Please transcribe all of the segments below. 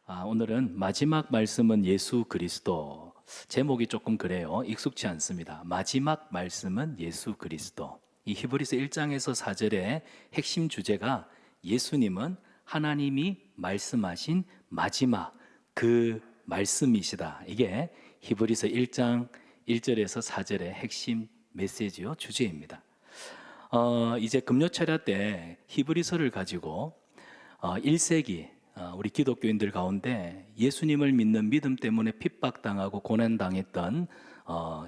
오늘은 마지막 말씀은 예수 그리스도. 제목이 조금 그래요. 익숙치 않습니다. 마지막 말씀은 예수 그리스도. 이 히브리서 1장에서 4절의 핵심 주제가 예수님은 하나님이 말씀하신 마지막 그 말씀이시다. 이게 히브리서 1장 1절에서 4절의 핵심 메시지요, 주제입니다. 이제 금요철야 때 히브리서를 가지고 1세기 우리 기독교인들 가운데 예수님을 믿는 믿음 때문에 핍박당하고 고난당했던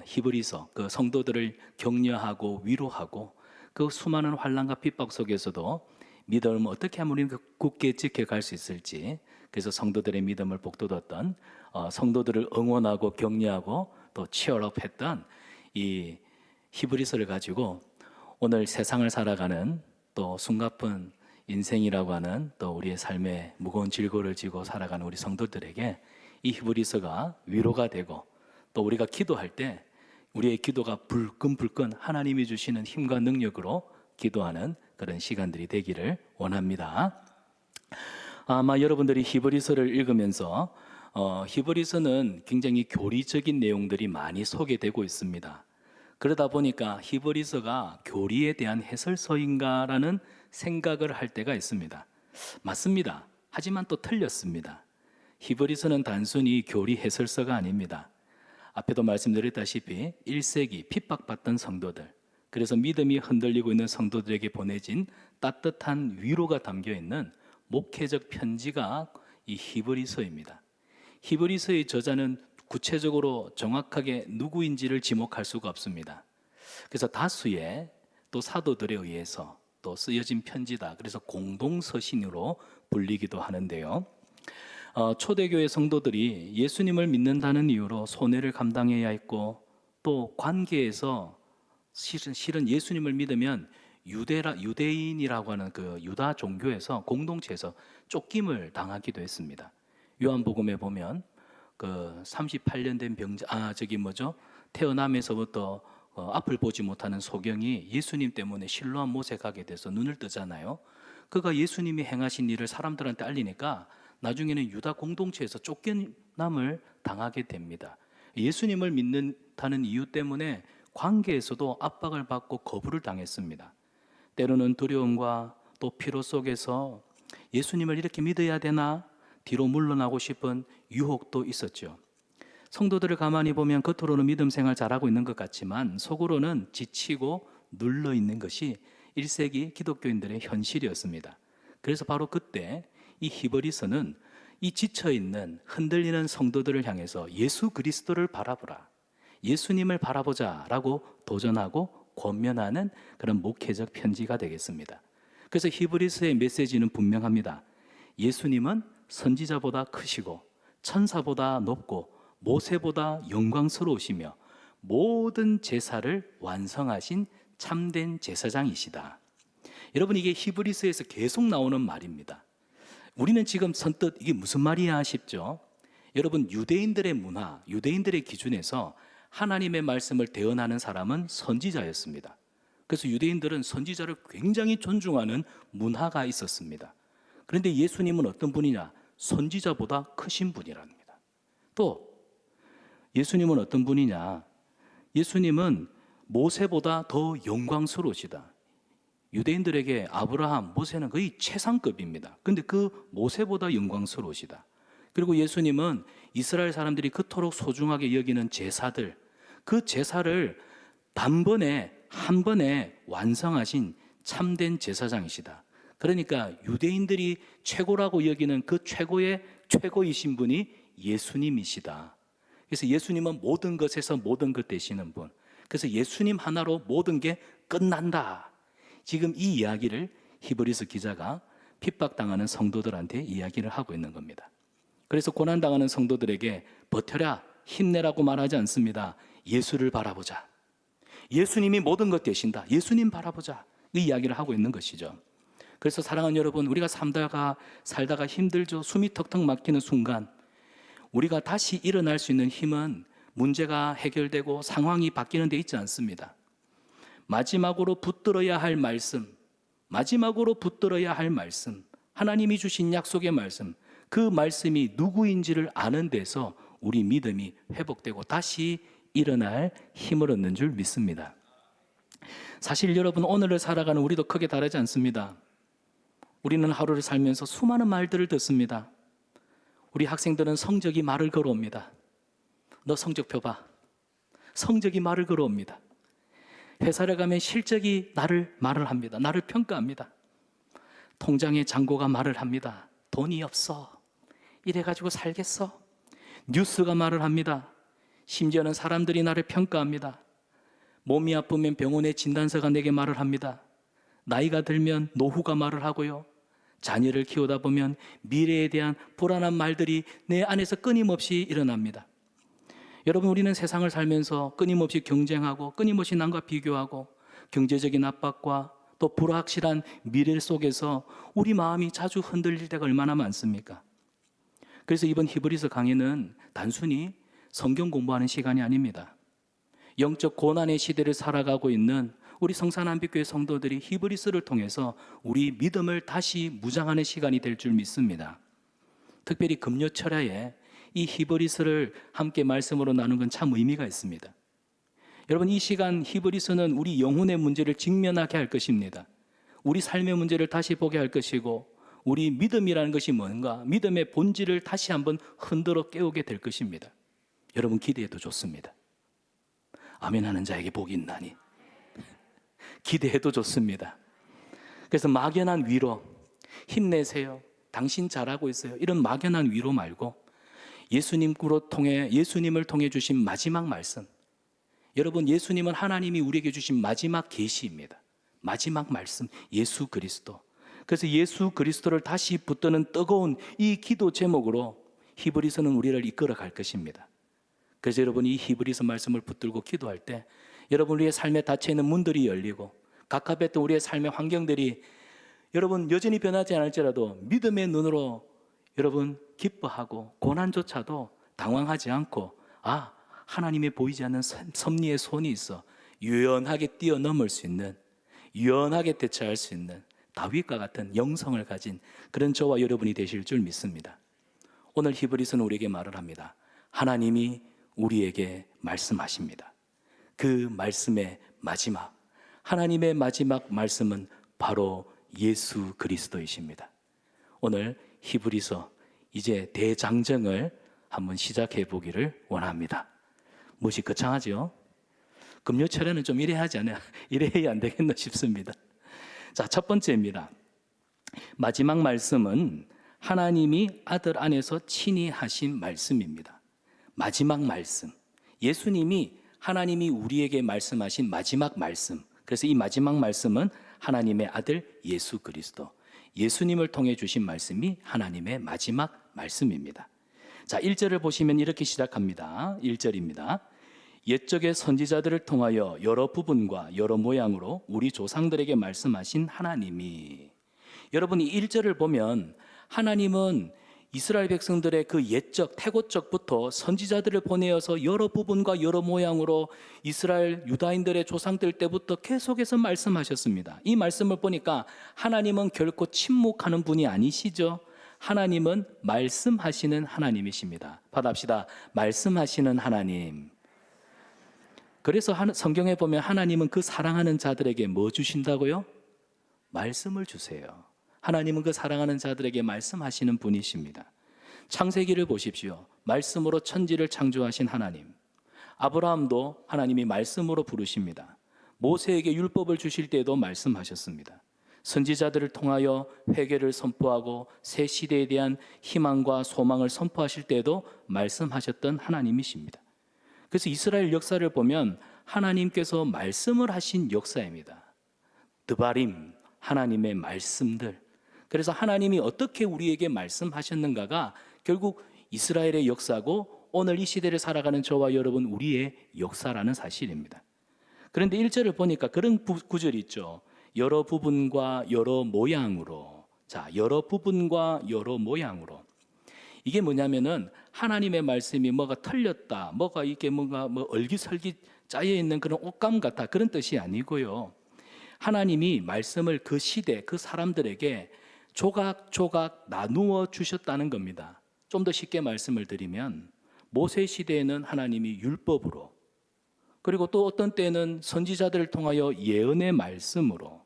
히브리서 그 성도들을 격려하고 위로하고 그 수많은 환난과 핍박 속에서도 믿음을 어떻게 하면 우리는 굳게 지켜갈 수 있을지, 그래서 성도들의 믿음을 북돋았던 성도들을 응원하고 격려하고 또 치열업했던 이 히브리서를 가지고 오늘 세상을 살아가는 또 숨가쁜 인생이라고 하는 또 우리의 삶에 무거운 질고를 지고 살아가는 우리 성도들에게 이 히브리서가 위로가 되고, 또 우리가 기도할 때 우리의 기도가 불끈불끈 하나님이 주시는 힘과 능력으로 기도하는 그런 시간들이 되기를 원합니다. 아마 여러분들이 히브리서를 읽으면서 히브리서는 굉장히 교리적인 내용들이 많이 소개되고 있습니다. 그러다 보니까 히브리서가 교리에 대한 해설서인가라는 생각을 할 때가 있습니다. 맞습니다. 하지만 또 틀렸습니다. 히브리서는 단순히 교리 해설서가 아닙니다. 앞에도 말씀드렸다시피 1세기 핍박받던 성도들, 그래서 믿음이 흔들리고 있는 성도들에게 보내진 따뜻한 위로가 담겨있는 목회적 편지가 이 히브리서입니다. 히브리서의 저자는 구체적으로 정확하게 누구인지를 지목할 수가 없습니다. 그래서 다수의 또 사도들에 의해서 또 쓰여진 편지다. 그래서 공동서신으로 불리기도 하는데요. 초대교회 성도들이 예수님을 믿는다는 이유로 손해를 감당해야 했고, 또 관계에서 실은 예수님을 믿으면 유대인이라고 하는 그 유다 종교에서 공동체에서 쫓김을 당하기도 했습니다. 요한복음에 보면 그 38년 된 태어나면서부터 앞을 보지 못하는 소경이 예수님 때문에 실로암 못에 가게 돼서 눈을 뜨잖아요. 그가 예수님이 행하신 일을 사람들한테 알리니까 나중에는 유다 공동체에서 쫓겨남을 당하게 됩니다. 예수님을 믿는다는 이유 때문에 관계에서도 압박을 받고 거부를 당했습니다. 때로는 두려움과 또 피로 속에서 예수님을 이렇게 믿어야 되나 뒤로 물러나고 싶은 유혹도 있었죠. 성도들을 가만히 보면 겉으로는 믿음 생활 잘하고 있는 것 같지만 속으로는 지치고 눌러 있는 것이 1세기 기독교인들의 현실이었습니다. 그래서 바로 그때 이 히브리서는 이 지쳐있는 흔들리는 성도들을 향해서 예수 그리스도를 바라보라, 예수님을 바라보자 라고 도전하고 권면하는 그런 목회적 편지가 되겠습니다. 그래서 히브리서의 메시지는 분명합니다. 예수님은 선지자보다 크시고 천사보다 높고 모세보다 영광스러우시며 모든 제사를 완성하신 참된 제사장이시다. 여러분, 이게 히브리서에서 계속 나오는 말입니다. 우리는 지금 선뜻 이게 무슨 말이야 싶죠? 여러분, 유대인들의 문화, 유대인들의 기준에서 하나님의 말씀을 대언하는 사람은 선지자였습니다. 그래서 유대인들은 선지자를 굉장히 존중하는 문화가 있었습니다. 그런데 예수님은 어떤 분이냐? 선지자보다 크신 분이랍니다. 또 예수님은 어떤 분이냐? 예수님은 모세보다 더 영광스러우시다. 유대인들에게 아브라함, 모세는 거의 최상급입니다. 그런데 그 모세보다 영광스러우시다. 그리고 예수님은 이스라엘 사람들이 그토록 소중하게 여기는 제사들, 그 제사를 한 번에 완성하신 참된 제사장이시다. 그러니까 유대인들이 최고라고 여기는 그 최고이신 분이 예수님이시다. 그래서 예수님은 모든 것에서 모든 것 되시는 분. 그래서 예수님 하나로 모든 게 끝난다. 지금 이 이야기를 히브리서 기자가 핍박당하는 성도들한테 이야기를 하고 있는 겁니다. 그래서 고난당하는 성도들에게 버텨라, 힘내라고 말하지 않습니다. 예수를 바라보자. 예수님이 모든 것 되신다. 예수님 바라보자. 이 이야기를 하고 있는 것이죠. 그래서 사랑하는 여러분, 우리가 살다가 힘들죠. 숨이 턱턱 막히는 순간 우리가 다시 일어날 수 있는 힘은 문제가 해결되고 상황이 바뀌는 데 있지 않습니다. 마지막으로 붙들어야 할 말씀, 하나님이 주신 약속의 말씀, 그 말씀이 누구인지를 아는 데서 우리 믿음이 회복되고 다시 일어날 힘을 얻는 줄 믿습니다. 사실 여러분, 오늘을 살아가는 우리도 크게 다르지 않습니다. 우리는 하루를 살면서 수많은 말들을 듣습니다. 우리 학생들은 성적이 말을 걸어옵니다. 너 성적표 봐. 성적이 말을 걸어옵니다. 회사를 가면 실적이 말을 합니다. 나를 평가합니다. 통장의 잔고가 말을 합니다. 돈이 없어. 이래가지고 살겠어? 뉴스가 말을 합니다. 심지어는 사람들이 나를 평가합니다. 몸이 아프면 병원의 진단서가 내게 말을 합니다. 나이가 들면 노후가 말을 하고요. 자녀를 키우다 보면 미래에 대한 불안한 말들이 내 안에서 끊임없이 일어납니다. 여러분, 우리는 세상을 살면서 끊임없이 경쟁하고 끊임없이 남과 비교하고 경제적인 압박과 또 불확실한 미래 속에서 우리 마음이 자주 흔들릴 때가 얼마나 많습니까? 그래서 이번 히브리서 강의는 단순히 성경 공부하는 시간이 아닙니다. 영적 고난의 시대를 살아가고 있는 우리 성산한빛교회 성도들이 히브리서를 통해서 우리 믿음을 다시 무장하는 시간이 될 줄 믿습니다. 특별히 금요철야에 이 히브리서를 함께 말씀으로 나누는 건 참 의미가 있습니다. 여러분, 이 시간 히브리서는 우리 영혼의 문제를 직면하게 할 것입니다. 우리 삶의 문제를 다시 보게 할 것이고, 우리 믿음이라는 것이 뭔가, 믿음의 본질을 다시 한번 흔들어 깨우게 될 것입니다. 여러분, 기대해도 좋습니다. 아멘 하는 자에게 복이 있나니. 기대해도 좋습니다. 그래서 막연한 위로, 힘내세요, 당신 잘하고 있어요, 이런 막연한 위로 말고 예수님을 통해 주신 마지막 말씀. 여러분, 예수님은 하나님이 우리에게 주신 마지막 계시입니다. 마지막 말씀, 예수 그리스도. 그래서 예수 그리스도를 다시 붙드는 뜨거운 이 기도 제목으로 히브리서는 우리를 이끌어 갈 것입니다. 그래서 여러분, 이 히브리서 말씀을 붙들고 기도할 때 여러분, 우리의 삶에 닫혀있는 문들이 열리고 갑갑했던 우리의 삶의 환경들이 여러분 여전히 변하지 않을지라도 믿음의 눈으로 여러분 기뻐하고 고난조차도 당황하지 않고, 아, 하나님의 보이지 않는 섭리의 손이 있어 유연하게 뛰어넘을 수 있는, 유연하게 대처할 수 있는 다윗과 같은 영성을 가진 그런 저와 여러분이 되실 줄 믿습니다. 오늘 히브리서는 우리에게 말을 합니다. 하나님이 우리에게 말씀하십니다. 그 말씀의 마지막, 하나님의 마지막 말씀은 바로 예수 그리스도이십니다. 오늘 히브리서 이제 대장정을 한번 시작해 보기를 원합니다. 무엇이 거창하죠? 금요철에는 좀 이래야 하지 않아요? 이래야 안 되겠나 싶습니다. 자, 첫 번째입니다. 마지막 말씀은 하나님이 아들 안에서 친히 하신 말씀입니다. 마지막 말씀, 예수님이 하나님이 우리에게 말씀하신 마지막 말씀. 그래서 이 마지막 말씀은 하나님의 아들 예수 그리스도, 예수님을 통해 주신 말씀이 하나님의 마지막 말씀입니다. 자, 1절을 보시면 이렇게 시작합니다. 1절입니다. 옛적의 선지자들을 통하여 여러 부분과 여러 모양으로 우리 조상들에게 말씀하신 하나님이. 여러분, 이 1절을 보면 하나님은 이스라엘 백성들의 그 옛적 태고적부터 선지자들을 보내어서 여러 부분과 여러 모양으로 이스라엘 유다인들의 조상들 때부터 계속해서 말씀하셨습니다. 이 말씀을 보니까 하나님은 결코 침묵하는 분이 아니시죠. 하나님은 말씀하시는 하나님이십니다. 받아봅시다. 말씀하시는 하나님. 그래서 성경에 보면 하나님은 그 사랑하는 자들에게 뭐 주신다고요? 말씀을 주세요. 하나님은 그 사랑하는 자들에게 말씀하시는 분이십니다. 창세기를 보십시오. 말씀으로 천지를 창조하신 하나님. 아브라함도 하나님이 말씀으로 부르십니다. 모세에게 율법을 주실 때에도 말씀하셨습니다. 선지자들을 통하여 회개를 선포하고 새 시대에 대한 희망과 소망을 선포하실 때에도 말씀하셨던 하나님이십니다. 그래서 이스라엘 역사를 보면 하나님께서 말씀을 하신 역사입니다. 드바림, 하나님의 말씀들. 그래서 하나님이 어떻게 우리에게 말씀하셨는가가 결국 이스라엘의 역사고 오늘 이 시대를 살아가는 저와 여러분 우리의 역사라는 사실입니다. 그런데 1절을 보니까 그런 구절이 있죠. 여러 부분과 여러 모양으로. 자, 여러 부분과 여러 모양으로. 이게 뭐냐면은 하나님의 말씀이 뭐가 틀렸다, 뭐가 이게 뭔가 얼기설기 짜여 있는 그런 옷감 같다, 그런 뜻이 아니고요. 하나님이 말씀을 그 시대, 그 사람들에게 조각조각 나누어 주셨다는 겁니다. 좀 더 쉽게 말씀을 드리면 모세 시대에는 하나님이 율법으로, 그리고 또 어떤 때는 선지자들을 통하여 예언의 말씀으로,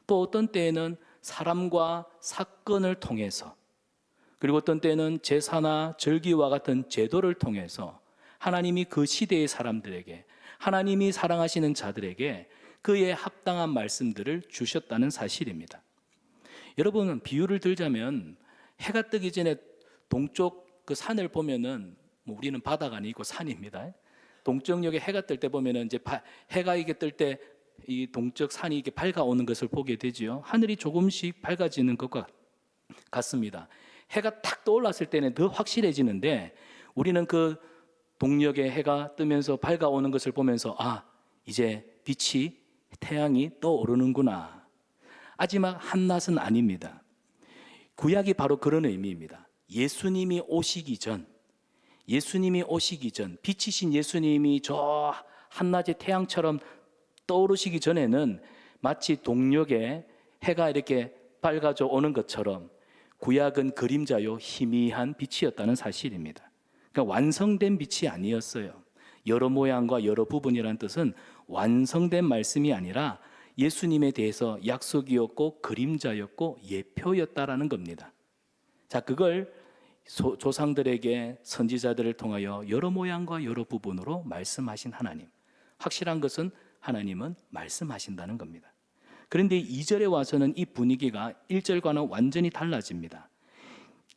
또 어떤 때에는 사람과 사건을 통해서, 그리고 어떤 때는 제사나 절기와 같은 제도를 통해서 하나님이 그 시대의 사람들에게, 하나님이 사랑하시는 자들에게 그에 합당한 말씀들을 주셨다는 사실입니다. 여러분, 비유를 들자면 해가 뜨기 전에 동쪽 그 산을 보면은, 우리는 바다가 아니고 산입니다. 동쪽역에 해가 뜰 때 보면은 이제 해가 이게 뜰 때 이 동쪽 산이 이게 밝아오는 것을 보게 되지요. 하늘이 조금씩 밝아지는 것과 같습니다. 해가 탁 떠올랐을 때는 더 확실해지는데, 우리는 그 동역의 해가 뜨면서 밝아오는 것을 보면서 이제 빛이, 태양이 떠오르는구나. 하지만 한낮은 아닙니다. 구약이 바로 그런 의미입니다. 예수님이 오시기 전, 빛이신 예수님이 저 한낮의 태양처럼 떠오르시기 전에는 마치 동역에 해가 이렇게 밝아져 오는 것처럼 구약은 그림자요 희미한 빛이었다는 사실입니다. 그러니까 완성된 빛이 아니었어요. 여러 모양과 여러 부분이라는 뜻은 완성된 말씀이 아니라 예수님에 대해서 약속이었고 그림자였고 예표였다라는 겁니다. 자, 그걸 조상들에게 선지자들을 통하여 여러 모양과 여러 부분으로 말씀하신 하나님. 확실한 것은 하나님은 말씀하신다는 겁니다. 그런데 2절에 와서는 이 분위기가 1절과는 완전히 달라집니다.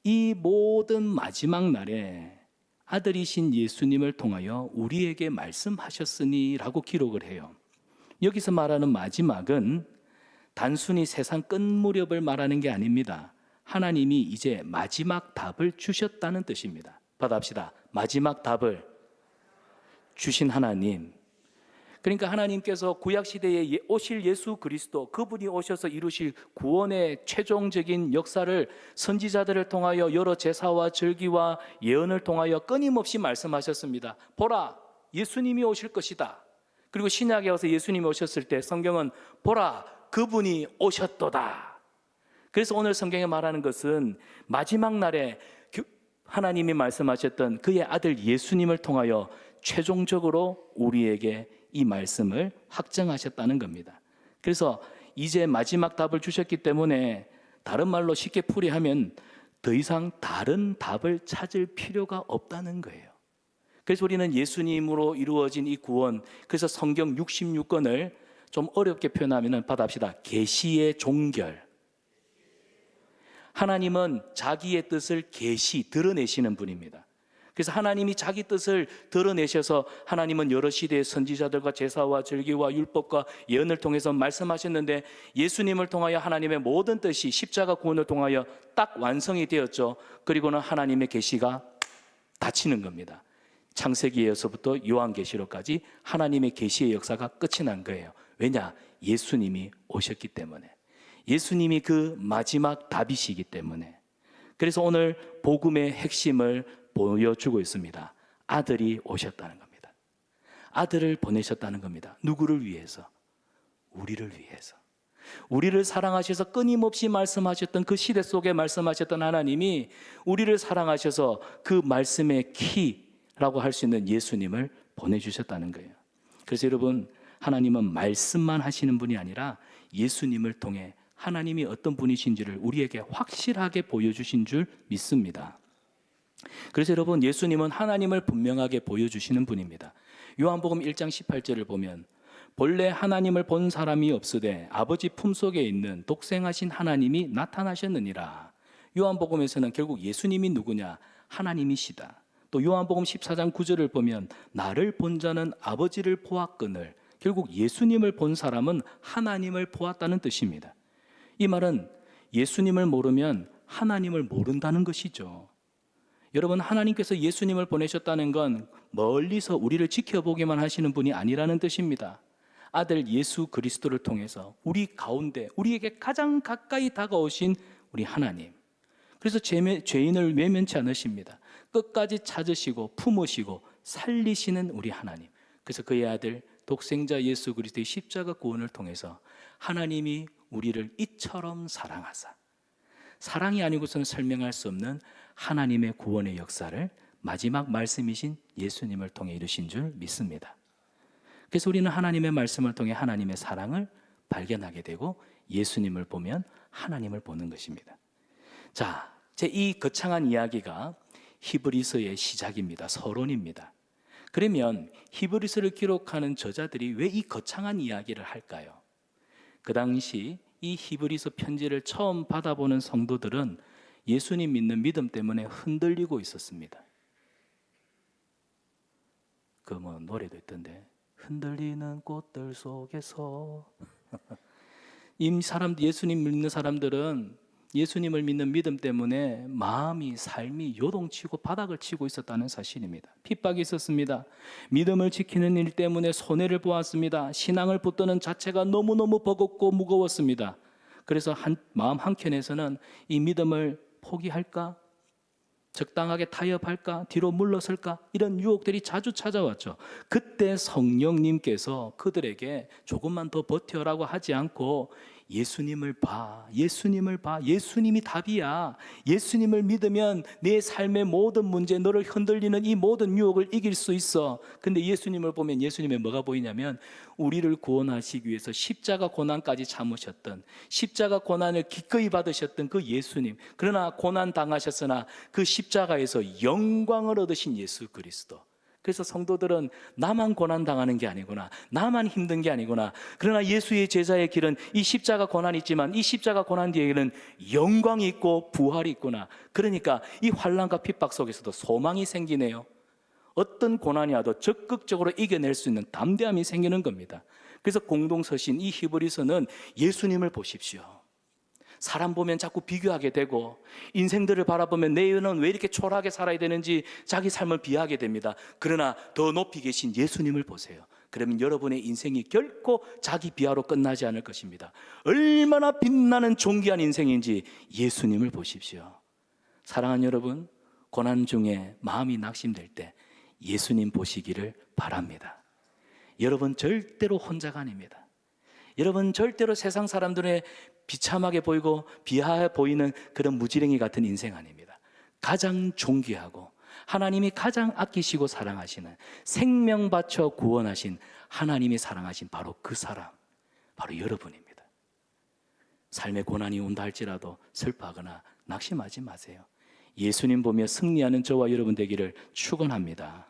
이 모든 마지막 날에 아들이신 예수님을 통하여 우리에게 말씀하셨으니 라고 기록을 해요. 여기서 말하는 마지막은 단순히 세상 끝 무렵을 말하는 게 아닙니다. 하나님이 이제 마지막 답을 주셨다는 뜻입니다. 받아봅시다. 마지막 답을 주신 하나님. 그러니까 하나님께서 구약시대에 오실 예수 그리스도, 그분이 오셔서 이루실 구원의 최종적인 역사를 선지자들을 통하여 여러 제사와 절기와 예언을 통하여 끊임없이 말씀하셨습니다. 보라, 예수님이 오실 것이다. 그리고 신약에 와서 예수님이 오셨을 때 성경은 보라, 그분이 오셨도다. 그래서 오늘 성경에 말하는 것은 마지막 날에 하나님이 말씀하셨던 그의 아들 예수님을 통하여 최종적으로 우리에게 이 말씀을 확정하셨다는 겁니다. 그래서 이제 마지막 답을 주셨기 때문에 다른 말로 쉽게 풀이하면 더 이상 다른 답을 찾을 필요가 없다는 거예요. 그래서 우리는 예수님으로 이루어진 이 구원, 그래서 성경 66권을 좀 어렵게 표현하면 받아봅시다. 계시의 종결. 하나님은 자기의 뜻을 드러내시는 분입니다. 그래서 하나님이 자기 뜻을 드러내셔서 하나님은 여러 시대의 선지자들과 제사와 절기와 율법과 예언을 통해서 말씀하셨는데, 예수님을 통하여 하나님의 모든 뜻이 십자가 구원을 통하여 딱 완성이 되었죠. 그리고는 하나님의 계시가 닫히는 겁니다. 창세기에서부터 요한계시록까지 하나님의 계시의 역사가 끝이 난 거예요. 왜냐? 예수님이 오셨기 때문에. 예수님이 그 마지막 답이시기 때문에. 그래서 오늘 복음의 핵심을 보여주고 있습니다. 아들이 오셨다는 겁니다. 아들을 보내셨다는 겁니다. 누구를 위해서? 우리를 위해서. 우리를 사랑하셔서 끊임없이 말씀하셨던 그 시대 속에 말씀하셨던 하나님이 우리를 사랑하셔서 그 말씀의 키라고 할 수 있는 예수님을 보내주셨다는 거예요. 그래서 여러분, 하나님은 말씀만 하시는 분이 아니라 예수님을 통해 하나님이 어떤 분이신지를 우리에게 확실하게 보여주신 줄 믿습니다. 그래서 여러분, 예수님은 하나님을 분명하게 보여주시는 분입니다. 요한복음 1장 18절을 보면 본래 하나님을 본 사람이 없으되 아버지 품속에 있는 독생하신 하나님이 나타나셨느니라. 요한복음에서는 결국 예수님이 누구냐? 하나님이시다. 또 요한복음 14장 9절을 보면 나를 본 자는 아버지를 보았거늘. 결국 예수님을 본 사람은 하나님을 보았다는 뜻입니다. 이 말은 예수님을 모르면 하나님을 모른다는 것이죠. 여러분, 하나님께서 예수님을 보내셨다는 건 멀리서 우리를 지켜보기만 하시는 분이 아니라는 뜻입니다. 아들 예수 그리스도를 통해서 우리 가운데 우리에게 가장 가까이 다가오신 우리 하나님. 그래서 죄인을 외면치 않으십니다. 끝까지 찾으시고 품으시고 살리시는 우리 하나님. 그래서 그의 아들 독생자 예수 그리스도의 십자가 구원을 통해서 하나님이 우리를 이처럼 사랑하사 사랑이 아니고서는 설명할 수 없는 하나님의 구원의 역사를 마지막 말씀이신 예수님을 통해 이루신 줄 믿습니다. 그래서 우리는 하나님의 말씀을 통해 하나님의 사랑을 발견하게 되고 예수님을 보면 하나님을 보는 것입니다. 자, 제 이 거창한 이야기가 히브리서의 시작입니다. 서론입니다. 그러면 히브리서를 기록하는 저자들이 왜 이 거창한 이야기를 할까요? 그 당시 이 히브리서 편지를 처음 받아보는 성도들은 예수님 믿는 믿음 때문에 흔들리고 있었습니다. 그 뭐 노래도 있던데, 흔들리는 꽃들 속에서 예수님 믿는 사람들은 예수님을 믿는 믿음 때문에 마음이, 삶이 요동치고 바닥을 치고 있었다는 사실입니다. 핍박이 있었습니다. 믿음을 지키는 일 때문에 손해를 보았습니다. 신앙을 붙드는 자체가 너무너무 버겁고 무거웠습니다. 그래서 마음 한켠에서는 이 믿음을 포기할까? 적당하게 타협할까? 뒤로 물러설까? 이런 유혹들이 자주 찾아왔죠. 그때 성령님께서 그들에게 조금만 더 버텨라고 하지 않고 예수님을 봐, 예수님을 봐, 예수님이 답이야. 예수님을 믿으면 내 삶의 모든 문제, 너를 흔들리는 이 모든 유혹을 이길 수 있어. 근데 예수님을 보면 예수님의 뭐가 보이냐면 우리를 구원하시기 위해서 십자가 고난까지 참으셨던, 십자가 고난을 기꺼이 받으셨던 그 예수님, 그러나 고난 당하셨으나 그 십자가에서 영광을 얻으신 예수 그리스도. 그래서 성도들은 나만 고난당하는 게 아니구나, 나만 힘든 게 아니구나, 그러나 예수의 제자의 길은 이 십자가 고난이 있지만 이 십자가 고난 뒤에는 영광이 있고 부활이 있구나. 그러니까 이 환난과 핍박 속에서도 소망이 생기네요. 어떤 고난이 와도 적극적으로 이겨낼 수 있는 담대함이 생기는 겁니다. 그래서 공동서신 이 히브리서는 예수님을 보십시오. 사람 보면 자꾸 비교하게 되고 인생들을 바라보면 내 인은 왜 이렇게 초라하게 살아야 되는지 자기 삶을 비하하게 됩니다. 그러나 더 높이 계신 예수님을 보세요. 그러면 여러분의 인생이 결코 자기 비하로 끝나지 않을 것입니다. 얼마나 빛나는 존귀한 인생인지 예수님을 보십시오. 사랑하는 여러분, 고난 중에 마음이 낙심될 때 예수님 보시기를 바랍니다. 여러분 절대로 혼자가 아닙니다. 여러분 절대로 세상 사람들의 비참하게 보이고 비하해 보이는 그런 무지랭이 같은 인생 아닙니다. 가장 존귀하고 하나님이 가장 아끼시고 사랑하시는, 생명 바쳐 구원하신 하나님이 사랑하신 바로 그 사람, 바로 여러분입니다. 삶의 고난이 온다 할지라도 슬퍼하거나 낙심하지 마세요. 예수님 보며 승리하는 저와 여러분 되기를 축원합니다.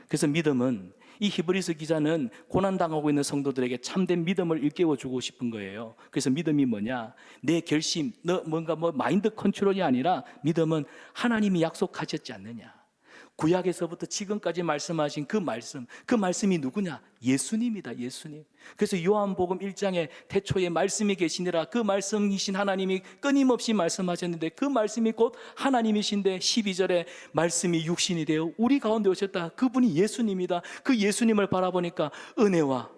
그래서 믿음은, 이 히브리서 기자는 고난당하고 있는 성도들에게 참된 믿음을 일깨워주고 싶은 거예요. 그래서 믿음이 뭐냐? 내 결심, 뭔가 마인드 컨트롤이 아니라 믿음은 하나님이 약속하셨지 않느냐. 구약에서부터 지금까지 말씀하신 그 말씀이 누구냐? 예수님이다, 예수님. 그래서 요한복음 1장에 태초에 말씀이 계시니라, 그 말씀이신 하나님이 끊임없이 말씀하셨는데 그 말씀이 곧 하나님이신데 12절에 말씀이 육신이 되어 우리 가운데 오셨다. 그분이 예수님이다. 그 예수님을 바라보니까 은혜와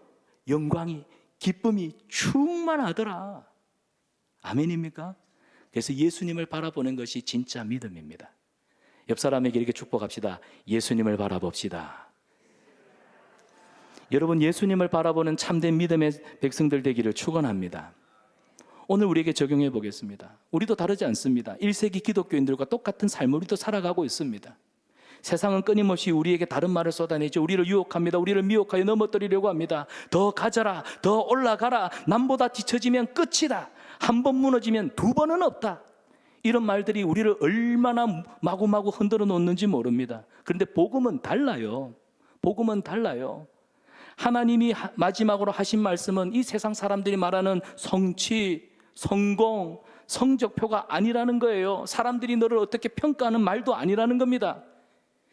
영광이, 기쁨이 충만하더라. 아멘입니까? 그래서 예수님을 바라보는 것이 진짜 믿음입니다. 옆 사람에게 이렇게 축복합시다. 예수님을 바라봅시다. 여러분, 예수님을 바라보는 참된 믿음의 백성들 되기를 축원합니다. 오늘 우리에게 적용해 보겠습니다. 우리도 다르지 않습니다. 1세기 기독교인들과 똑같은 삶을 우리도 살아가고 있습니다. 세상은 끊임없이 우리에게 다른 말을 쏟아내죠. 우리를 유혹합니다. 우리를 미혹하여 넘어뜨리려고 합니다. 더 가져라, 더 올라가라, 남보다 뒤처지면 끝이다, 한 번 무너지면 두 번은 없다. 이런 말들이 우리를 얼마나 마구마구 흔들어 놓는지 모릅니다. 그런데 복음은 달라요. 복음은 달라요. 하나님이 마지막으로 하신 말씀은 이 세상 사람들이 말하는 성취, 성공, 성적표가 아니라는 거예요. 사람들이 너를 어떻게 평가하는 말도 아니라는 겁니다.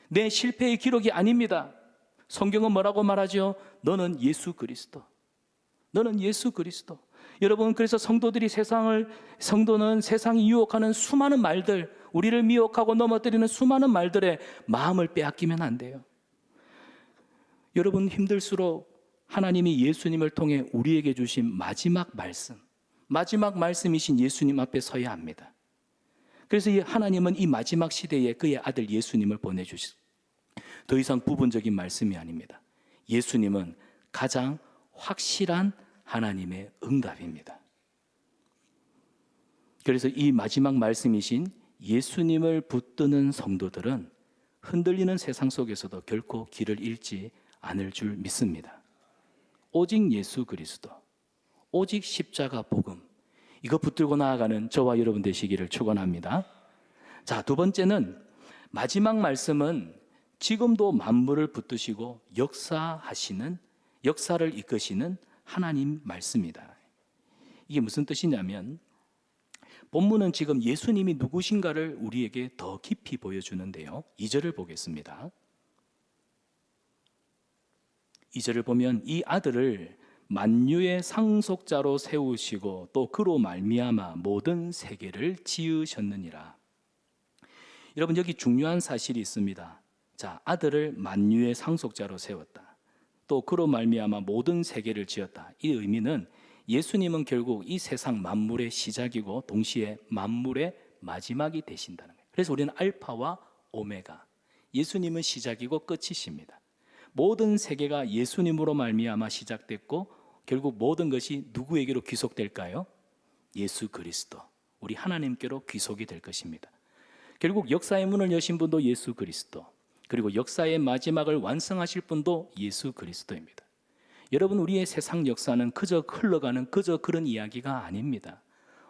내 실패의 기록이 아닙니다. 성경은 뭐라고 말하죠? 너는 예수 그리스도. 너는 예수 그리스도. 여러분, 그래서 성도는 세상이 유혹하는 수많은 말들, 우리를 미혹하고 넘어뜨리는 수많은 말들에 마음을 빼앗기면 안 돼요. 여러분, 힘들수록 하나님이 예수님을 통해 우리에게 주신 마지막 말씀이신 예수님 앞에 서야 합니다. 그래서 하나님은 이 마지막 시대에 그의 아들 예수님을 보내주셨어요. 더 이상 부분적인 말씀이 아닙니다. 예수님은 가장 확실한 하나님의 응답입니다. 그래서 이 마지막 말씀이신 예수님을 붙드는 성도들은 흔들리는 세상 속에서도 결코 길을 잃지 않을 줄 믿습니다. 오직 예수 그리스도, 오직 십자가 복음, 이거 붙들고 나아가는 저와 여러분 되시기를 축원합니다. 자, 두 번째는 마지막 말씀은 지금도 만물을 붙드시고 역사하시는, 역사를 이끄시는 하나님 말씀이다. 이게 무슨 뜻이냐면 본문은 지금 예수님이 누구신가를 우리에게 더 깊이 보여주는데요. 2절을 보겠습니다. 2절을 보면 이 아들을 만유의 상속자로 세우시고 또 그로 말미암아 모든 세계를 지으셨느니라. 여러분, 여기 중요한 사실이 있습니다. 자, 아들을 만유의 상속자로 세웠다. 또 그로 말미암아 모든 세계를 지었다. 이 의미는 예수님은 결국 이 세상 만물의 시작이고 동시에 만물의 마지막이 되신다는 거예요. 그래서 우리는 알파와 오메가, 예수님은 시작이고 끝이십니다. 모든 세계가 예수님으로 말미암아 시작됐고 결국 모든 것이 누구에게로 귀속될까요? 예수 그리스도, 우리 하나님께로 귀속이 될 것입니다. 결국 역사의 문을 여신 분도 예수 그리스도, 그리고 역사의 마지막을 완성하실 분도 예수 그리스도입니다. 여러분, 우리의 세상 역사는 그저 흘러가는 그저 그런 이야기가 아닙니다.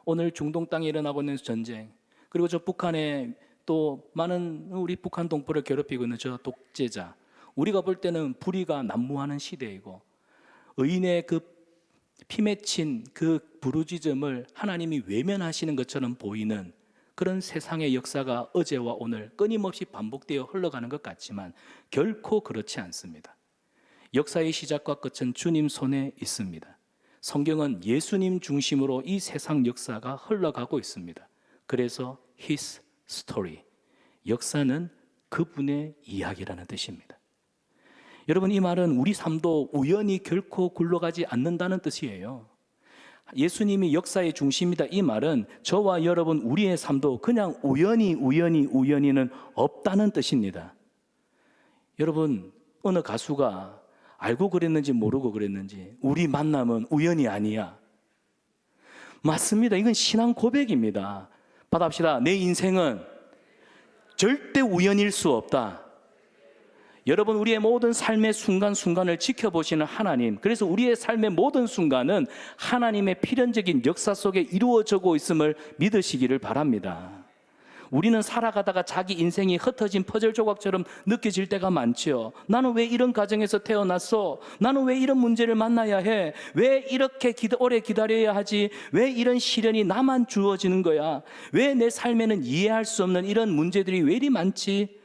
오늘 중동 땅에 일어나고 있는 전쟁, 그리고 저 북한에 또 많은 우리 북한 동포를 괴롭히고 있는 저 독재자, 우리가 볼 때는 불의가 난무하는 시대이고 의인의 그 피 맺힌 그 부르짖음을 하나님이 외면하시는 것처럼 보이는 그런 세상의 역사가 어제와 오늘 끊임없이 반복되어 흘러가는 것 같지만 결코 그렇지 않습니다. 역사의 시작과 끝은 주님 손에 있습니다. 성경은 예수님 중심으로 이 세상 역사가 흘러가고 있습니다. 그래서 His story, 역사는 그분의 이야기라는 뜻입니다. 여러분, 이 말은 우리 삶도 우연히 결코 굴러가지 않는다는 뜻이에요. 예수님이 역사의 중심이다, 이 말은 저와 여러분 우리의 삶도 그냥 우연히는 없다는 뜻입니다. 여러분, 어느 가수가 알고 그랬는지 모르고 그랬는지 우리 만남은 우연이 아니야. 맞습니다. 이건 신앙 고백입니다. 받아봅시다. 내 인생은 절대 우연일 수 없다. 여러분, 우리의 모든 삶의 순간순간을 지켜보시는 하나님, 그래서 우리의 삶의 모든 순간은 하나님의 필연적인 역사 속에 이루어지고 있음을 믿으시기를 바랍니다. 우리는 살아가다가 자기 인생이 흩어진 퍼즐 조각처럼 느껴질 때가 많죠. 나는 왜 이런 가정에서 태어났어? 나는 왜 이런 문제를 만나야 해? 왜 이렇게 오래 기다려야 하지? 왜 이런 시련이 나만 주어지는 거야? 왜 내 삶에는 이해할 수 없는 이런 문제들이 왜 이리 많지?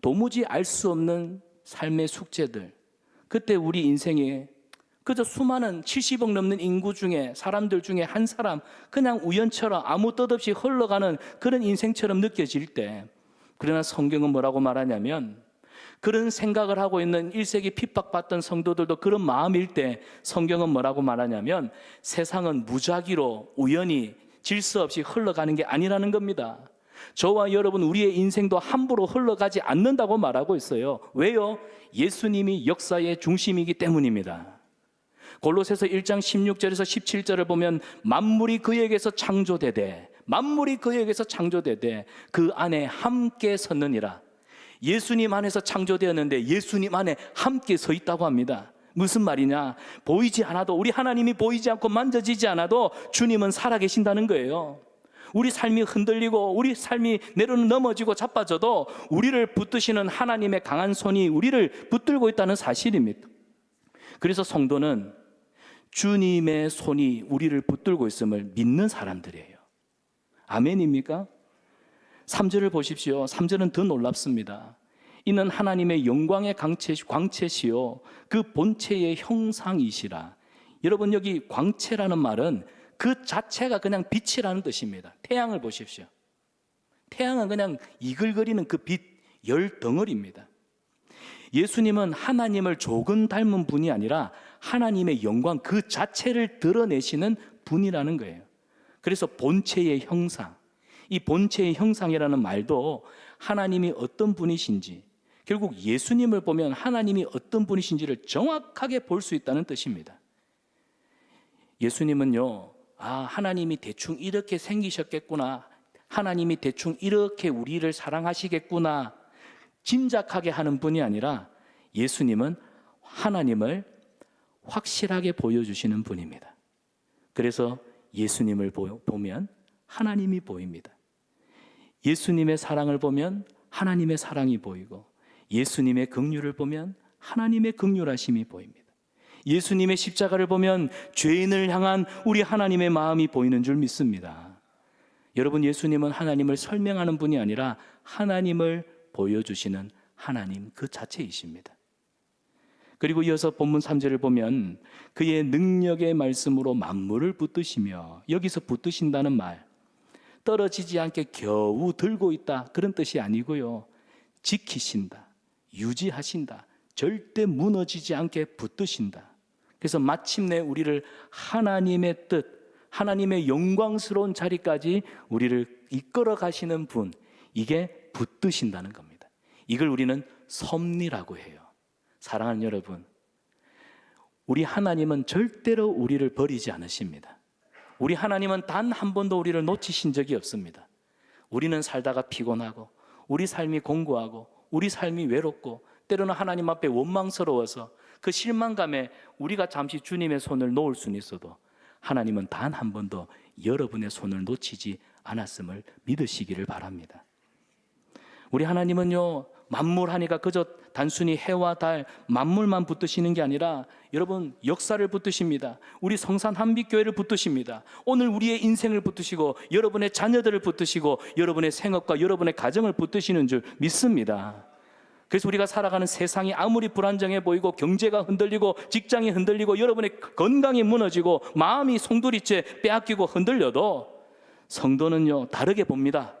도무지 알 수 없는 삶의 숙제들. 그때 우리 인생에 그저 수많은 70억 넘는 인구 중에 사람들 중에 한 사람, 그냥 우연처럼 아무 뜻없이 흘러가는 그런 인생처럼 느껴질 때, 그러나 성경은 뭐라고 말하냐면 그런 생각을 하고 있는 1세기 핍박받던 성도들도 그런 마음일 때 성경은 뭐라고 말하냐면 세상은 무작위로 우연히 질서 없이 흘러가는 게 아니라는 겁니다. 저와 여러분 우리의 인생도 함부로 흘러가지 않는다고 말하고 있어요. 왜요? 예수님이 역사의 중심이기 때문입니다. 골로새서 1장 16절에서 17절을 보면 만물이 그에게서 창조되되 그 안에 함께 섰느니라. 예수님 안에서 창조되었는데 예수님 안에 함께 서 있다고 합니다. 무슨 말이냐? 보이지 않아도, 우리 하나님이 보이지 않고 만져지지 않아도 주님은 살아계신다는 거예요. 우리 삶이 흔들리고 우리 삶이 내려는 넘어지고 자빠져도 우리를 붙드시는 하나님의 강한 손이 우리를 붙들고 있다는 사실입니다. 그래서 성도는 주님의 손이 우리를 붙들고 있음을 믿는 사람들이에요. 아멘입니까? 3절을 보십시오. 3절은 더 놀랍습니다. 이는 하나님의 영광의 광채시요 그 본체의 형상이시라. 여러분, 여기 광채라는 말은 그 자체가 그냥 빛이라는 뜻입니다. 태양을 보십시오. 태양은 그냥 이글거리는 그 빛, 열 덩어리입니다. 예수님은 하나님을 조금 닮은 분이 아니라 하나님의 영광 그 자체를 드러내시는 분이라는 거예요. 그래서 본체의 형상, 이 본체의 형상이라는 말도 하나님이 어떤 분이신지, 결국 예수님을 보면 하나님이 어떤 분이신지를 정확하게 볼 수 있다는 뜻입니다. 예수님은요, 하나님이 대충 이렇게 생기셨겠구나, 하나님이 대충 이렇게 우리를 사랑하시겠구나 짐작하게 하는 분이 아니라 예수님은 하나님을 확실하게 보여주시는 분입니다. 그래서 예수님을 보면 하나님이 보입니다. 예수님의 사랑을 보면 하나님의 사랑이 보이고, 예수님의 긍휼을 보면 하나님의 긍휼하심이 보입니다. 예수님의 십자가를 보면 죄인을 향한 우리 하나님의 마음이 보이는 줄 믿습니다. 여러분, 예수님은 하나님을 설명하는 분이 아니라 하나님을 보여주시는 하나님 그 자체이십니다. 그리고 이어서 본문 3절을 보면 그의 능력의 말씀으로 만물을 붙드시며, 여기서 붙드신다는 말, 떨어지지 않게 겨우 들고 있다 그런 뜻이 아니고요, 지키신다, 유지하신다, 절대 무너지지 않게 붙드신다. 그래서 마침내 우리를 하나님의 뜻, 하나님의 영광스러운 자리까지 우리를 이끌어 가시는 분, 이게 붙드신다는 겁니다. 이걸 우리는 섭리라고 해요. 사랑하는 여러분, 우리 하나님은 절대로 우리를 버리지 않으십니다. 우리 하나님은 단 한 번도 우리를 놓치신 적이 없습니다. 우리는 살다가 피곤하고, 우리 삶이 공고하고, 우리 삶이 외롭고, 때로는 하나님 앞에 원망스러워서 그 실망감에 우리가 잠시 주님의 손을 놓을 수는 있어도 하나님은 단 한 번도 여러분의 손을 놓치지 않았음을 믿으시기를 바랍니다. 우리 하나님은요, 만물하니까 그저 단순히 해와 달, 만물만 붙드시는 게 아니라 여러분, 역사를 붙드십니다. 우리 성산 한빛교회를 붙드십니다. 오늘 우리의 인생을 붙드시고, 여러분의 자녀들을 붙드시고, 여러분의 생업과 여러분의 가정을 붙드시는 줄 믿습니다. 그래서 우리가 살아가는 세상이 아무리 불안정해 보이고, 경제가 흔들리고, 직장이 흔들리고, 여러분의 건강이 무너지고, 마음이 송두리째 빼앗기고 흔들려도 성도는요, 다르게 봅니다.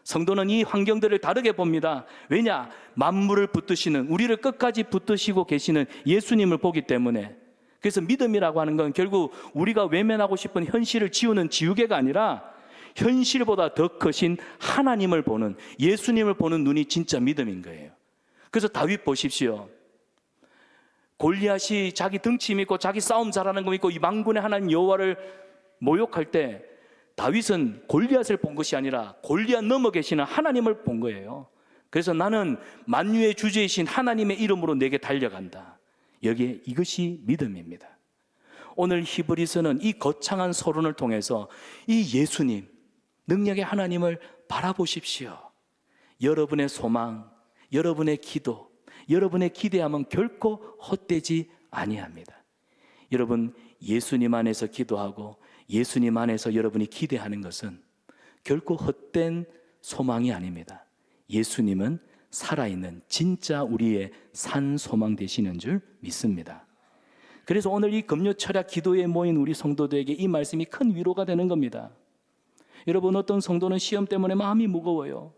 성도는 이 환경들을 다르게 봅니다. 왜냐? 만물을 붙드시는, 우리를 끝까지 붙드시고 계시는 예수님을 보기 때문에. 그래서 믿음이라고 하는 건 결국 우리가 외면하고 싶은 현실을 지우는 지우개가 아니라 현실보다 더 크신 하나님을 보는, 예수님을 보는 눈이 진짜 믿음인 거예요. 그래서 다윗 보십시오. 골리앗이 자기 등치 믿고 자기 싸움 잘하는 거 믿고 이 만군의 하나님 여호와를 모욕할 때 다윗은 골리앗을 본 것이 아니라 골리앗 넘어 계시는 하나님을 본 거예요. 그래서 나는 만유의 주제이신 하나님의 이름으로 내게 달려간다. 여기에 이것이 믿음입니다. 오늘 히브리서는 이 거창한 서론을 통해서 이 예수님, 능력의 하나님을 바라보십시오. 여러분의 소망, 여러분의 기도, 여러분의 기대함은 결코 헛되지 아니합니다. 여러분, 예수님 안에서 기도하고 예수님 안에서 여러분이 기대하는 것은 결코 헛된 소망이 아닙니다. 예수님은 살아있는 진짜 우리의 산 소망 되시는 줄 믿습니다. 그래서 오늘 이 금요 철야 기도에 모인 우리 성도들에게 이 말씀이 큰 위로가 되는 겁니다. 여러분, 어떤 성도는 시험 때문에 마음이 무거워요.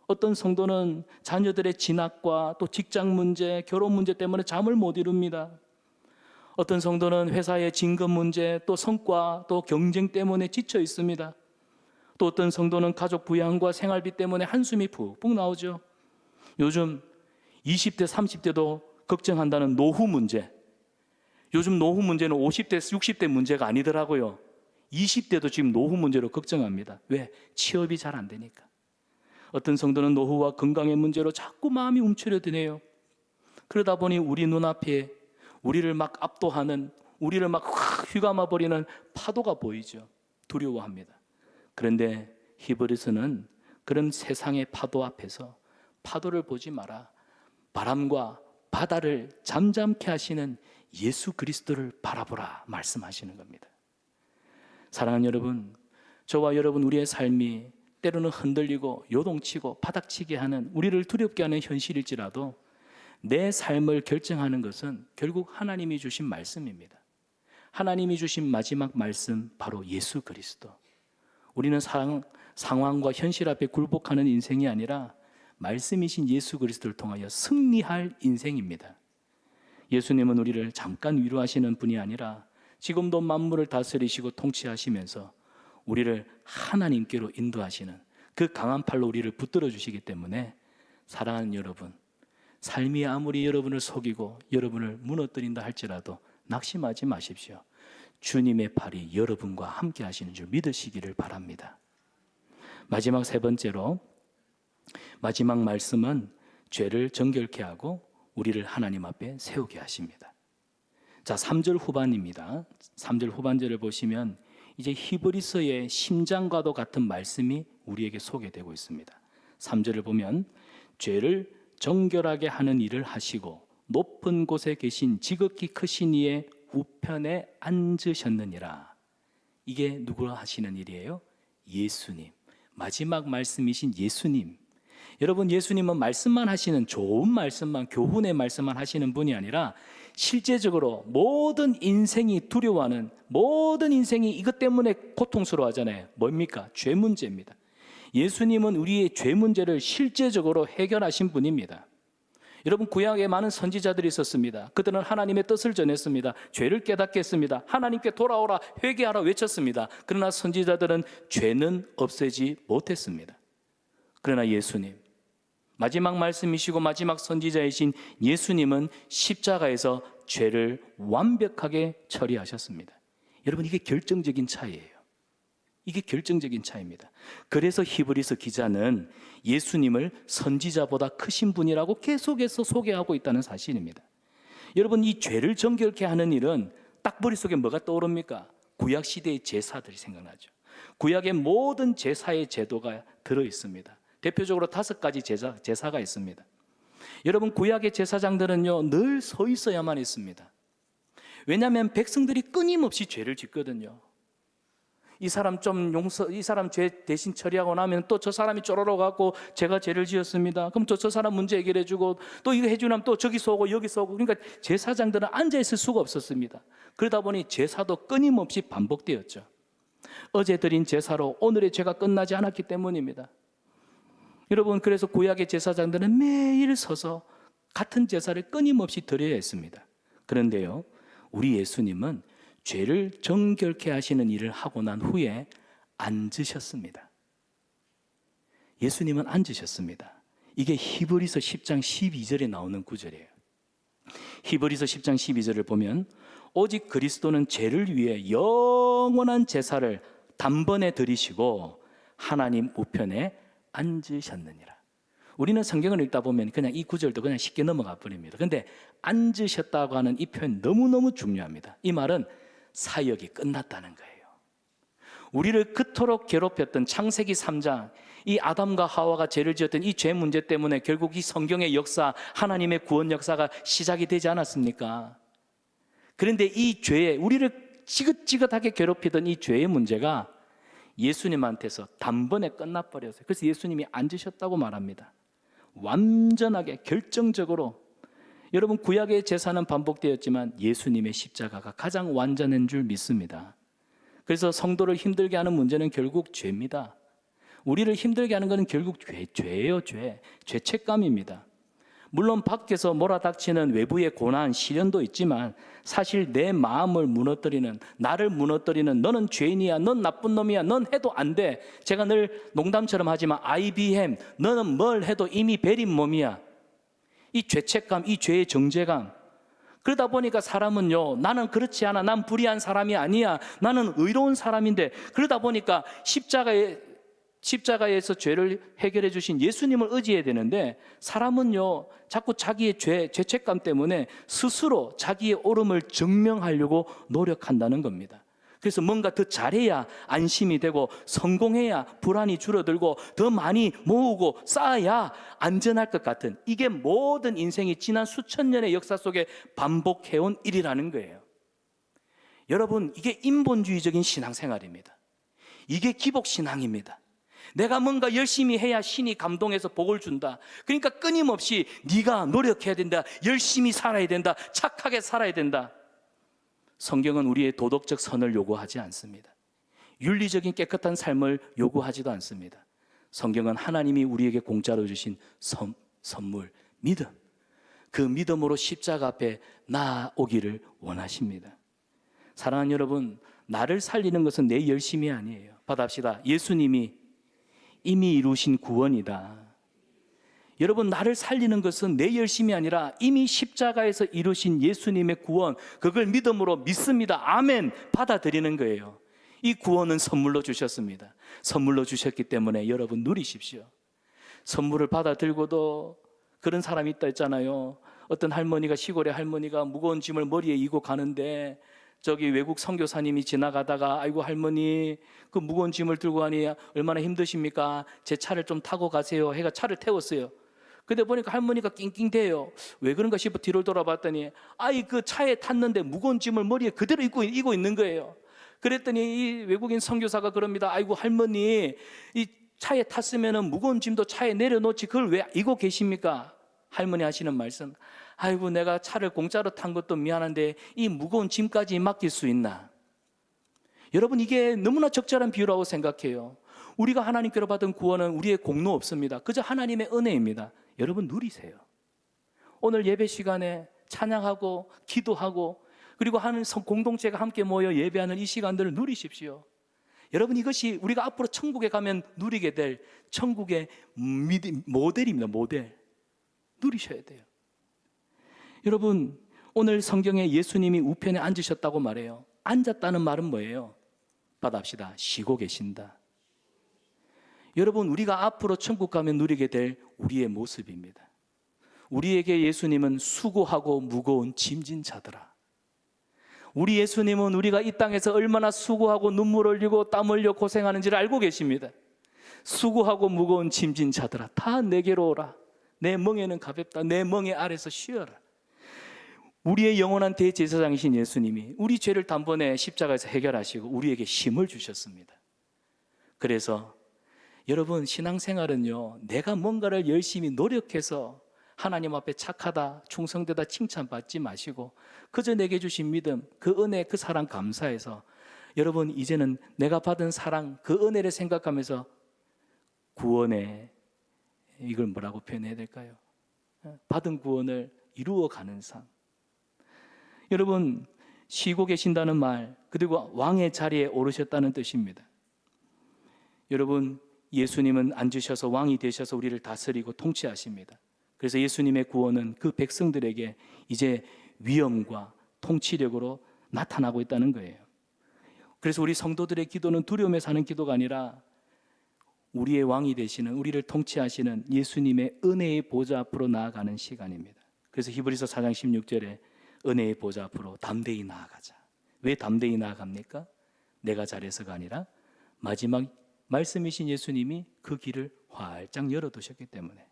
어떤 성도는 자녀들의 진학과 또 직장 문제, 결혼 문제 때문에 잠을 못 이룹니다. 어떤 성도는 회사의 진급 문제, 또 성과, 또 경쟁 때문에 지쳐 있습니다. 또 어떤 성도는 가족 부양과 생활비 때문에 한숨이 푹푹 나오죠. 요즘 20대, 30대도 걱정한다는 노후 문제. 요즘 노후 문제는 50대, 60대 문제가 아니더라고요. 20대도 지금 노후 문제로 걱정합니다. 왜? 취업이 잘 안 되니까. 어떤 성도는 노후와 건강의 문제로 자꾸 마음이 움츠려드네요. 그러다 보니 우리 눈앞에 우리를 막 압도하는, 우리를 막 휘감아 버리는 파도가 보이죠. 두려워합니다. 그런데 히브리서는 그런 세상의 파도 앞에서 파도를 보지 마라, 바람과 바다를 잠잠케 하시는 예수 그리스도를 바라보라 말씀하시는 겁니다. 사랑하는 여러분, 저와 여러분, 우리의 삶이 때로는 흔들리고 요동치고 바닥치게 하는, 우리를 두렵게 하는 현실일지라도 내 삶을 결정하는 것은 결국 하나님이 주신 말씀입니다. 하나님이 주신 마지막 말씀, 바로 예수 그리스도. 우리는 상황과 현실 앞에 굴복하는 인생이 아니라 말씀이신 예수 그리스도를 통하여 승리할 인생입니다. 예수님은 우리를 잠깐 위로하시는 분이 아니라 지금도 만물을 다스리시고 통치하시면서 우리를 하나님께로 인도하시는 그 강한 팔로 우리를 붙들어 주시기 때문에, 사랑하는 여러분, 삶이 아무리 여러분을 속이고 여러분을 무너뜨린다 할지라도 낙심하지 마십시오. 주님의 팔이 여러분과 함께 하시는 줄 믿으시기를 바랍니다. 마지막 세 번째로, 마지막 말씀은 죄를 정결케 하고 우리를 하나님 앞에 세우게 하십니다. 자, 3절 후반입니다. 3절 후반절을 보시면 이제 히브리서의 심장과도 같은 말씀이 우리에게 소개되고 있습니다. 3절을 보면 죄를 정결하게 하는 일을 하시고 높은 곳에 계신 지극히 크신 이의 우편에 앉으셨느니라. 이게 누구가 하시는 일이에요? 예수님. 마지막 말씀이신 예수님. 여러분, 예수님은 말씀만 하시는, 좋은 말씀만, 교훈의 말씀만 하시는 분이 아니라 실제적으로 모든 인생이 두려워하는, 모든 인생이 이것 때문에 고통스러워하잖아요. 뭡니까? 죄 문제입니다. 예수님은 우리의 죄 문제를 실제적으로 해결하신 분입니다. 여러분, 구약에 많은 선지자들이 있었습니다. 그들은 하나님의 뜻을 전했습니다. 죄를 깨닫게 했습니다. 하나님께 돌아오라, 회개하라 외쳤습니다. 그러나 선지자들은 죄는 없애지 못했습니다. 그러나 예수님, 마지막 말씀이시고 마지막 선지자이신 예수님은 십자가에서 죄를 완벽하게 처리하셨습니다. 여러분, 이게 결정적인 차이예요. 이게 결정적인 차이입니다. 그래서 히브리서 기자는 예수님을 선지자보다 크신 분이라고 계속해서 소개하고 있다는 사실입니다. 여러분, 이 죄를 정결케 하는 일은 딱 머릿속에 뭐가 떠오릅니까? 구약시대의 제사들이 생각나죠. 구약의 모든 제사의 제도가 들어있습니다. 대표적으로 5가지 제사가 있습니다. 여러분, 구약의 제사장들은요, 늘 서 있어야만 했습니다. 왜냐하면 백성들이 끊임없이 죄를 짓거든요. 이 사람 이 사람 죄 대신 처리하고 나면 또 저 사람이 쪼로록 갖고 제가 죄를 지었습니다. 그럼 저 사람 문제 해결해 주고, 또 이거 해주면 또 저기서 오고 여기서 오고. 그러니까 제사장들은 앉아 있을 수가 없었습니다. 그러다 보니 제사도 끊임없이 반복되었죠. 어제 드린 제사로 오늘의 죄가 끝나지 않았기 때문입니다. 여러분, 그래서 구약의 제사장들은 매일 서서 같은 제사를 끊임없이 드려야 했습니다. 그런데요, 우리 예수님은 죄를 정결케 하시는 일을 하고 난 후에 앉으셨습니다. 예수님은 앉으셨습니다. 이게 히브리서 10장 12절에 나오는 구절이에요. 히브리서 10장 12절을 보면 오직 그리스도는 죄를 위해 영원한 제사를 단번에 드리시고 하나님 우편에 앉으셨느니라. 우리는 성경을 읽다 보면 그냥 이 구절도 그냥 쉽게 넘어가 버립니다. 그런데 앉으셨다고 하는 이 표현 너무너무 중요합니다. 이 말은 사역이 끝났다는 거예요. 우리를 그토록 괴롭혔던 창세기 3장, 이 아담과 하와가 죄를 지었던 이 죄 문제 때문에 결국 이 성경의 역사, 하나님의 구원 역사가 시작이 되지 않았습니까? 그런데 이 죄에, 우리를 지긋지긋하게 괴롭히던 이 죄의 문제가 예수님한테서 단번에 끝나버렸어요. 그래서 예수님이 앉으셨다고 말합니다. 완전하게, 결정적으로. 여러분, 구약의 제사는 반복되었지만 예수님의 십자가가 가장 완전한 줄 믿습니다. 그래서 성도를 힘들게 하는 문제는 결국 죄입니다. 우리를 힘들게 하는 것은 결국 죄예요. 죄책감입니다. 물론 밖에서 몰아닥치는 외부의 고난, 시련도 있지만 사실 내 마음을 무너뜨리는, 나를 무너뜨리는, 너는 죄인이야, 넌 나쁜 놈이야, 넌 해도 안 돼. 제가 늘 농담처럼 하지만 IBM, 너는 뭘 해도 이미 베린 몸이야. 이 죄책감, 이 죄의 정죄감. 그러다 보니까 사람은요, 나는 그렇지 않아, 난 불의한 사람이 아니야, 나는 의로운 사람인데, 그러다 보니까 십자가에서 죄를 해결해 주신 예수님을 의지해야 되는데, 사람은요 자꾸 자기의 죄책감 때문에 스스로 자기의 옳음을 증명하려고 노력한다는 겁니다. 그래서 뭔가 더 잘해야 안심이 되고, 성공해야 불안이 줄어들고, 더 많이 모으고 쌓아야 안전할 것 같은, 이게 모든 인생이 지난 수천 년의 역사 속에 반복해온 일이라는 거예요. 여러분, 이게 인본주의적인 신앙생활입니다. 이게 기복신앙입니다. 내가 뭔가 열심히 해야 신이 감동해서 복을 준다. 그러니까 끊임없이 네가 노력해야 된다, 열심히 살아야 된다, 착하게 살아야 된다. 성경은 우리의 도덕적 선을 요구하지 않습니다. 윤리적인 깨끗한 삶을 요구하지도 않습니다. 성경은 하나님이 우리에게 공짜로 주신 선물, 믿음. 그 믿음으로 십자가 앞에 나아오기를 원하십니다. 사랑하는 여러분, 나를 살리는 것은 내 열심이 아니에요. 받아봅시다. 예수님이 이미 이루신 구원이다. 여러분, 나를 살리는 것은 내 열심이 아니라 이미 십자가에서 이루신 예수님의 구원, 그걸 믿음으로 믿습니다. 아멘. 받아들이는 거예요. 이 구원은 선물로 주셨습니다. 선물로 주셨기 때문에 여러분 누리십시오. 선물을 받아들고도 그런 사람이 있다 했잖아요. 어떤 할머니가, 시골의 할머니가 무거운 짐을 머리에 이고 가는데 저기 외국 선교사님이 지나가다가 아이고 할머니 그 무거운 짐을 들고 가니 얼마나 힘드십니까? 제 차를 좀 타고 가세요. 해가 차를 태웠어요. 근데 보니까 할머니가 낑낑대요. 왜 그런가 싶어 뒤를 돌아봤더니 아이 그 차에 탔는데 무거운 짐을 머리에 그대로 이고 있는 거예요. 그랬더니 이 외국인 선교사가 그럽니다. 아이고 할머니 이 차에 탔으면 무거운 짐도 차에 내려놓지 그걸 왜 이고 계십니까? 할머니 하시는 말씀, 아이고 내가 차를 공짜로 탄 것도 미안한데 이 무거운 짐까지 맡길 수 있나? 여러분, 이게 너무나 적절한 비유라고 생각해요. 우리가 하나님께로 받은 구원은 우리의 공로 없습니다. 그저 하나님의 은혜입니다. 여러분 누리세요. 오늘 예배 시간에 찬양하고 기도하고 그리고 하는 공동체가 함께 모여 예배하는 이 시간들을 누리십시오. 여러분, 이것이 우리가 앞으로 천국에 가면 누리게 될 천국의 모델입니다. 모델. 누리셔야 돼요. 여러분, 오늘 성경에 예수님이 우편에 앉으셨다고 말해요. 앉았다는 말은 뭐예요? 받아봅시다. 쉬고 계신다. 여러분, 우리가 앞으로 천국 가면 누리게 될 우리의 모습입니다. 우리에게 예수님은 수고하고 무거운 짐진 자들아. 우리 예수님은 우리가 이 땅에서 얼마나 수고하고 눈물 흘리고 땀 흘려 고생하는지를 알고 계십니다. 수고하고 무거운 짐진 자들아 다 내게로 오라. 내 멍에는 가볍다. 내 멍에 아래서 쉬어라. 우리의 영원한 대제사장이신 예수님이 우리 죄를 단번에 십자가에서 해결하시고 우리에게 힘을 주셨습니다. 그래서 여러분, 신앙생활은요, 내가 뭔가를 열심히 노력해서 하나님 앞에 착하다, 충성되다 칭찬받지 마시고 그저 내게 주신 믿음, 그 은혜, 그 사랑 감사해서 여러분 이제는 내가 받은 사랑, 그 은혜를 생각하면서 구원의 이걸 뭐라고 표현해야 될까요? 받은 구원을 이루어가는 삶. 여러분, 쉬고 계신다는 말, 그리고 왕의 자리에 오르셨다는 뜻입니다. 여러분, 예수님은 앉으셔서 왕이 되셔서 우리를 다스리고 통치하십니다. 그래서 예수님의 구원은 그 백성들에게 이제 위엄과 통치력으로 나타나고 있다는 거예요. 그래서 우리 성도들의 기도는 두려움에 사는 기도가 아니라 우리의 왕이 되시는, 우리를 통치하시는 예수님의 은혜의 보좌 앞으로 나아가는 시간입니다. 그래서 히브리서 4장 16절에 은혜의 보좌 앞으로 담대히 나아가자. 왜 담대히 나아갑니까? 내가 잘해서가 아니라 마지막 말씀이신 예수님이 그 길을 활짝 열어두셨기 때문에.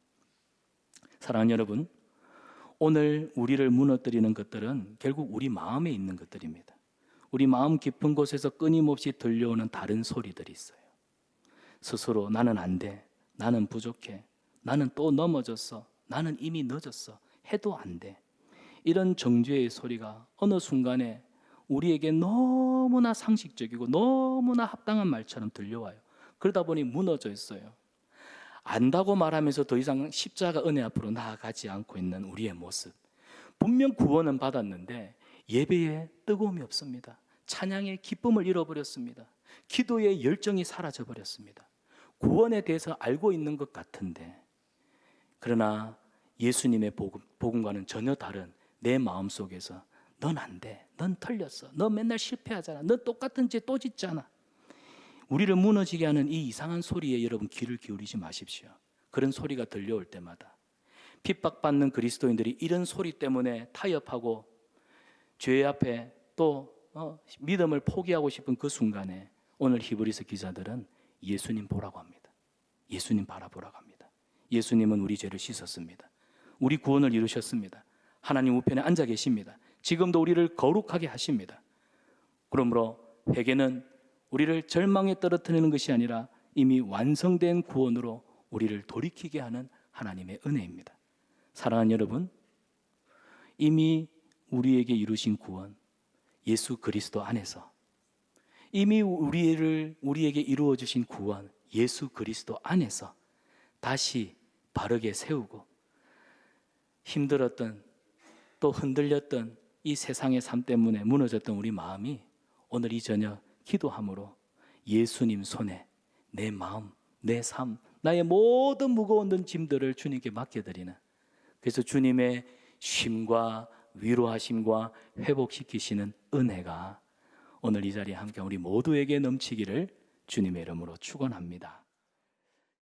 사랑하는 여러분, 오늘 우리를 무너뜨리는 것들은 결국 우리 마음에 있는 것들입니다. 우리 마음 깊은 곳에서 끊임없이 들려오는 다른 소리들이 있어요. 스스로 나는 안 돼, 나는 부족해, 나는 또 넘어졌어, 나는 이미 늦었어, 해도 안 돼. 이런 정죄의 소리가 어느 순간에 우리에게 너무나 상식적이고 너무나 합당한 말처럼 들려와요. 그러다 보니 무너져 있어요. 안다고 말하면서 더 이상 십자가 은혜 앞으로 나아가지 않고 있는 우리의 모습. 분명 구원은 받았는데 예배에 뜨거움이 없습니다. 찬양의 기쁨을 잃어버렸습니다. 기도의 열정이 사라져버렸습니다. 구원에 대해서 알고 있는 것 같은데, 그러나 예수님의 복음과는 전혀 다른 내 마음속에서 넌 안 돼, 넌 틀렸어, 너 맨날 실패하잖아, 넌 똑같은 죄 또 짓잖아. 우리를 무너지게 하는 이 이상한 소리에 여러분 귀를 기울이지 마십시오. 그런 소리가 들려올 때마다 핍박받는 그리스도인들이 이런 소리 때문에 타협하고 죄 앞에 또 믿음을 포기하고 싶은 그 순간에 오늘 히브리서 기자들은 예수님 보라고 합니다. 예수님 바라보라고 합니다. 예수님은 우리 죄를 씻었습니다. 우리 구원을 이루셨습니다. 하나님 우편에 앉아 계십니다. 지금도 우리를 거룩하게 하십니다. 그러므로 회개는 우리를 절망에 떨어뜨리는 것이 아니라 이미 완성된 구원으로 우리를 돌이키게 하는 하나님의 은혜입니다. 사랑하는 여러분, 이미 우리에게 이루신 구원, 예수 그리스도 안에서 이미 우리에게 이루어 주신 구원, 예수 그리스도 안에서 다시 바르게 세우고 힘들었던 또 흔들렸던 이 세상의 삶 때문에 무너졌던 우리 마음이 오늘 이 저녁 기도함으로 예수님 손에 내 마음, 내 삶, 나의 모든 무거운 짐들을 주님께 맡겨드리는, 그래서 주님의 쉼과 위로하심과 회복시키시는 은혜가 오늘 이 자리에 함께 우리 모두에게 넘치기를 주님의 이름으로 축원합니다.